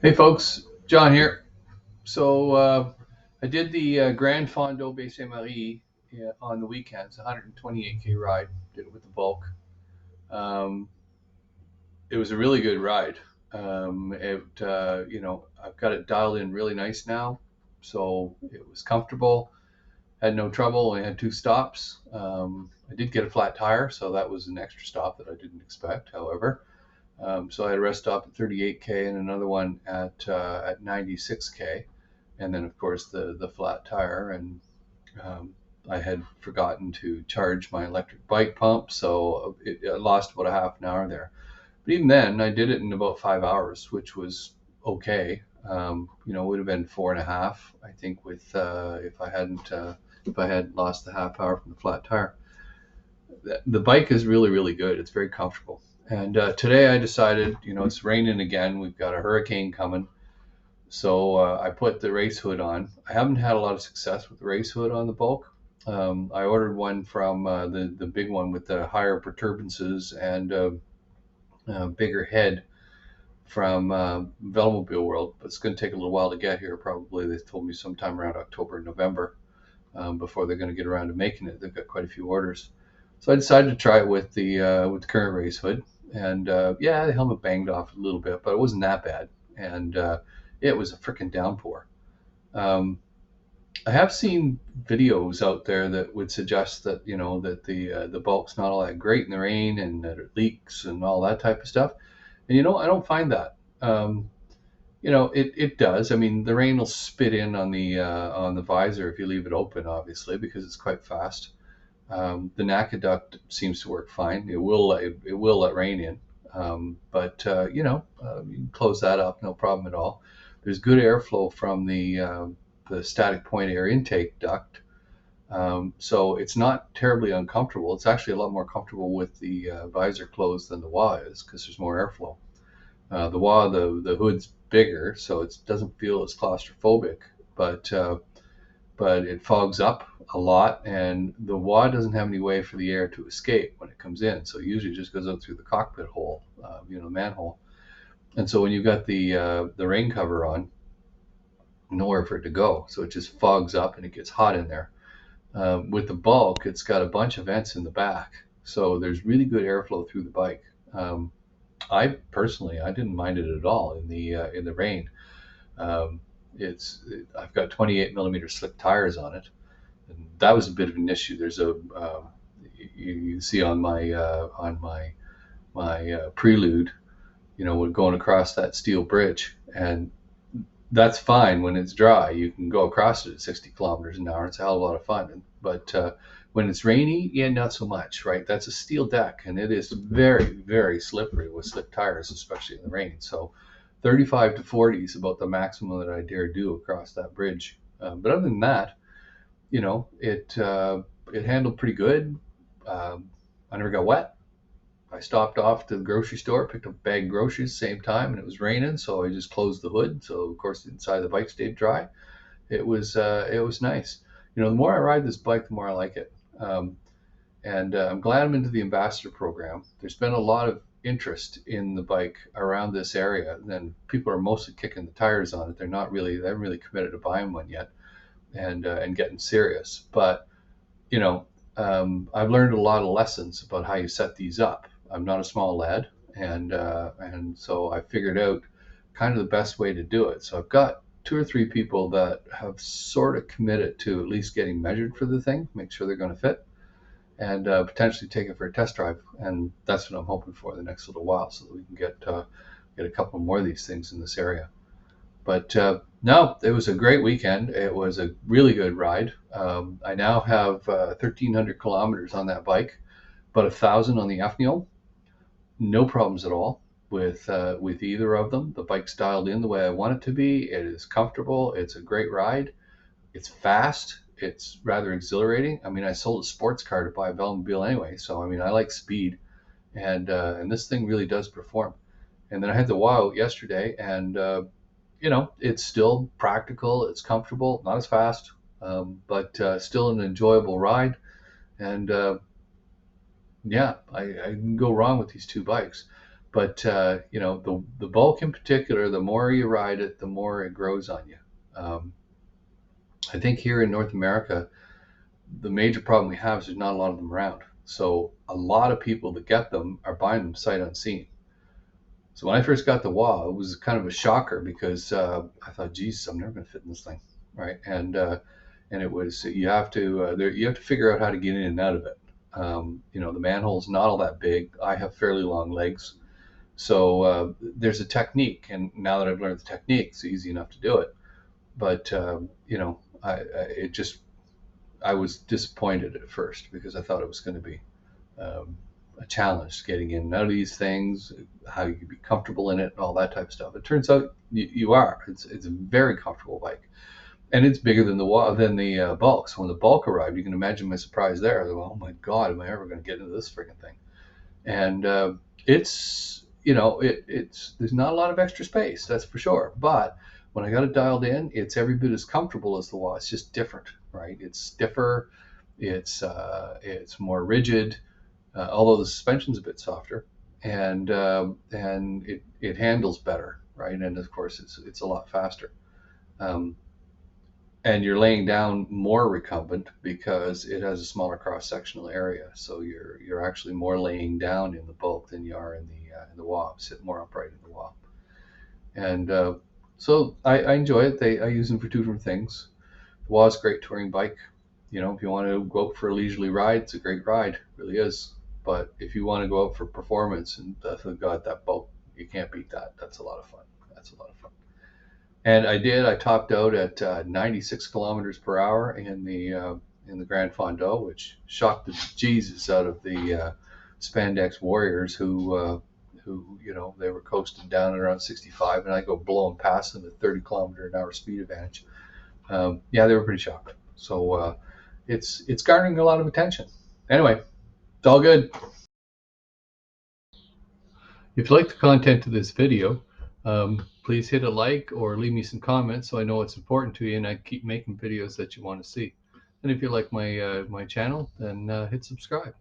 Hey folks, John here. I did the Gran Fondo Baie Marie on the weekends, 128K ride. Did it with the Bulk. Um, it was a really good ride. I've got it dialed in really nice now, so it was comfortable. Had no trouble. I had two stops. I did get a flat tire, so that was an extra stop that I didn't expect. However, so I had a rest stop at 38K and another one at 96K, and then of course the flat tire. And um, I had forgotten to charge my electric bike pump, so I lost about a half an hour there. But even then, I did it in about 5 hours, which was okay. It would have been four and a half, I think, with if I had lost the half hour from the flat tire. The bike is really really good. It's very comfortable. And today I decided, it's raining again. We've got a hurricane coming, so I put the race hood on. I haven't had a lot of success with the race hood on the Bulk. I ordered one from the big one with the higher protuberances and bigger head from Velmobile World, but it's going to take a little while to get here. Probably they told me sometime around October, November, before they're going to get around to making it. They've got quite a few orders, so I decided to try it with the current race hood. And yeah, the helmet banged off a little bit, but it wasn't that bad. And it was a freaking downpour. Um, I have seen videos out there that would suggest that that the bulk's not all that great in the rain and that it leaks and all that type of stuff. And I don't find that. It does. I mean, the rain will spit in on the visor if you leave it open, obviously, because it's quite fast. The NACA duct seems to work fine. It will let rain in, but you can close that up, no problem at all. There's good airflow from the static point air intake duct, so it's not terribly uncomfortable. It's actually a lot more comfortable with the visor closed than the wah is because there's more airflow. The wah, the hood's bigger, so it doesn't feel as claustrophobic, but but it fogs up a lot, and the wah doesn't have any way for the air to escape when it comes in. So it usually just goes out through the cockpit hole, the manhole. And so when you've got the rain cover on, nowhere for it to go, so it just fogs up and it gets hot in there. With the Bulk, it's got a bunch of vents in the back, so there's really good airflow through the bike. I didn't mind it at all in the rain. Um, I've got 28 millimeter slick tires on it, and that was a bit of an issue. There's a you see on my Prelude, when going across that steel bridge, and that's fine when it's dry. You can go across it at 60 kilometers an hour. It's a hell of a lot of fun. But when it's rainy, yeah, not so much, right? That's a steel deck, and it is very, very slippery with slick tires, especially in the rain. So 35 to 40 is about the maximum that I dare do across that bridge. But other than that, it handled pretty good. I never got wet. I stopped off to the grocery store, picked up a bag of groceries at the same time, and it was raining, so I just closed the hood. So of course the inside of the bike stayed dry. It was nice. The more I ride this bike, the more I like it. And I'm glad I'm into the ambassador program. There's been a lot of interest in the bike around this area, and people are mostly kicking the tires on it. They haven't really committed to buying one yet, and getting serious. But you know, I've learned a lot of lessons about how you set these up. I'm not a small lad, and so I figured out kind of the best way to do it. So I've got two or three people that have sort of committed to at least getting measured for the thing, make sure they're going to fit, and potentially take it for a test drive. And that's what I'm hoping for the next little while, so that we can get a couple more of these things in this area. But no, it was a great weekend. It was a really good ride. I now have 1,300 kilometers on that bike, but 1,000 on the Afniol. No problems at all with either of them. The bike's dialed in the way I want it to be. It is comfortable. It's a great ride. It's fast. It's rather exhilarating. I mean, I sold a sports car to buy a Velmobile anyway, so I mean, I like speed, and this thing really does perform. And then I had the WOW out yesterday, and it's still practical. It's comfortable, not as fast, but still an enjoyable ride. And yeah, I can go wrong with these two bikes. But the Buelk in particular, the more you ride it, the more it grows on you. Um, I think here in North America, the major problem we have is there's not a lot of them around. So a lot of people that get them are buying them sight unseen. So when I first got the wah, it was kind of a shocker because I thought, "Jesus, I'm never going to fit in this thing," right? And it was you have to figure out how to get in and out of it. The manhole's not all that big. I have fairly long legs, so there's a technique. And now that I've learned the technique, it's easy enough to do it. But I was disappointed at first because I thought it was going to be um, a challenge getting in and out of these things, how you can be comfortable in it, and all that type of stuff. It turns out you are. It's a very comfortable bike, and it's bigger than the Bulk. So when the Bulk arrived, you can imagine my surprise there. I thought, oh my God, am I ever going to get into this freaking thing? And it's it's there's not a lot of extra space, that's for sure. But when I got it dialed in, it's every bit as comfortable as the wah. It's just different, right? It's stiffer, it's more rigid, although the suspension's a bit softer, and it handles better, right? And of course, it's a lot faster. Um, and you're laying down more recumbent because it has a smaller cross sectional area. So you're actually more laying down in the Bulk than you are in the wah. Sit more upright in the wah, and so I enjoy it. I use them for two different things. The wah is a great touring bike. If you want to go out for a leisurely ride, it's a great ride, it really is. But if you want to go out for performance, and God, that Bulk, you can't beat that. That's a lot of fun. That's a lot of fun. And I did. I topped out at 96 kilometers per hour in the Gran Fondo, which shocked the Jesus out of the spandex warriors who they were coasting down at around 65, and I go blowing past them at 30-kilometer-an-hour speed advantage. Yeah, they were pretty shocked. So it's garnering a lot of attention. Anyway, it's all good. If you like the content of this video, please hit a like or leave me some comments so I know it's important to you and I keep making videos that you want to see. And if you like my channel, then hit subscribe.